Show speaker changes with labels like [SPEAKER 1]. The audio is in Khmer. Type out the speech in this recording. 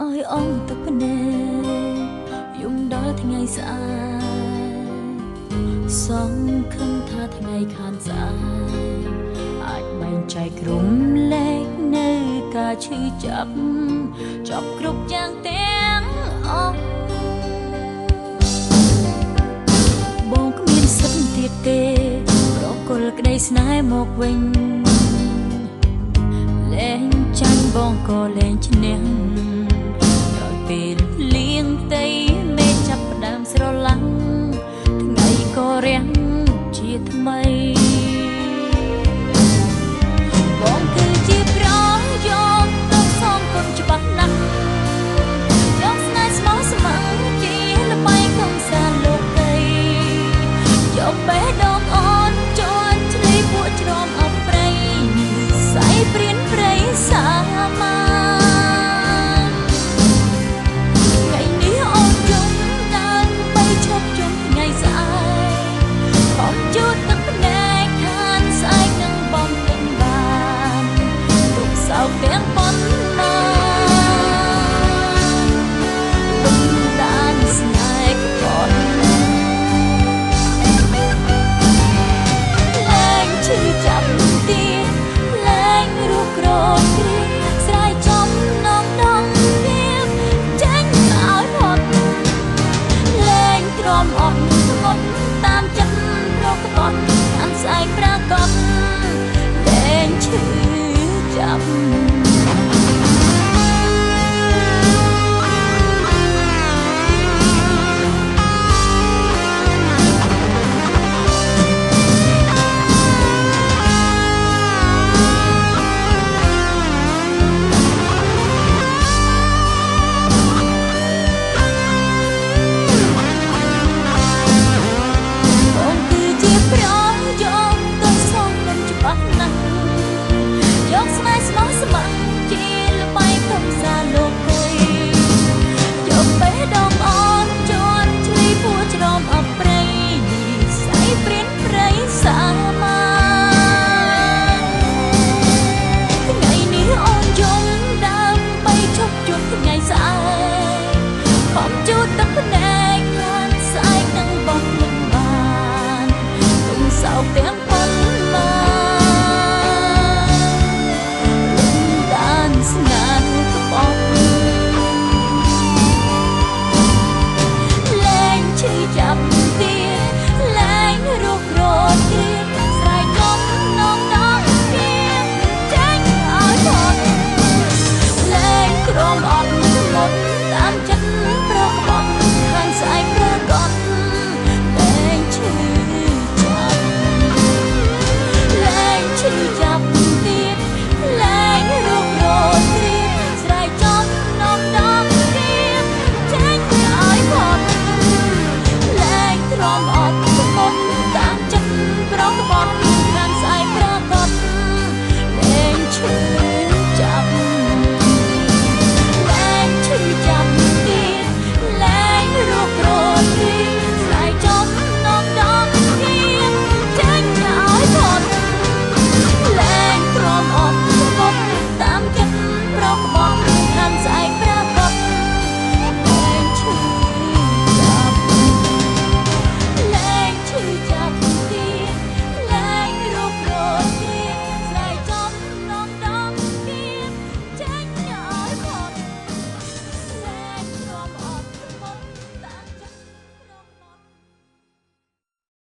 [SPEAKER 1] អើយអងទឹកភ្នែកយំដល់ថ្ងៃស្អែកសង្ឃឹមថាថ្ងៃខានស្អែកអាចបែងចែកក្រុមលែកនៅការឈឺចាប់ចប់គ្រប់យ៉ាងទាំងអស់បងគ្មានសិទ្ធិទៀតទេប្រគល់ក្តីស្នេហ៍មកវិញលែងចាញ់បងក៏លែងឈ្នះដោយពេលលៀងតីមេចាប់ផ្ដើមស្រឡាំងថ្ងៃក៏រាំងជាថ្មីបងគឺជាប្រយោគទៅសងគុណច្បាស់ណាស់យកស្នេហ៍ស្មោះស្ម័គ្រជាល្បែងកំសាន្តលោកីយកបេះដូងអូនជន់ឆ្លៃពួកជ្រំអបព្រៃសៃព្រៀនព្រៃសាមាថ្ងៃនេះអូនយំដើរបីឈប់ជុំថ្ងៃស្អែកបងជួតទឹកភ្នែកខានស្អែកនឹងបងពេញបានទុកសោកទាំងប៉ុណ្ណាទុំដានស្នេហ៍ក៏ប៉ុនលែងឈឺចាប់ទៀតលែងរូបក្រគ្រៀងស្រ័យចំនងដងភាពចេញឲ្យផុតលែងទ្រាំអត់ធ្ងន់តាមចិត្តប្រកបតាមស្អែកប្រាកដលែងឈឺចាប់ បងគឺជាប្រយោគទៅសងគុណច្បាស់ណាស់យកស្នេហ៍ស្មោះស្ម័គ្រជាល្បែងកំសាន្តលោកីយកបេះដូងអូនជន់ឆ្លៃពួរច្រំអបព្រៃសៃព្រៀនព្រៃសាមាថ្ងៃនេះអូនយំដើមបីឈប់ជុំថ្ងៃស្អែ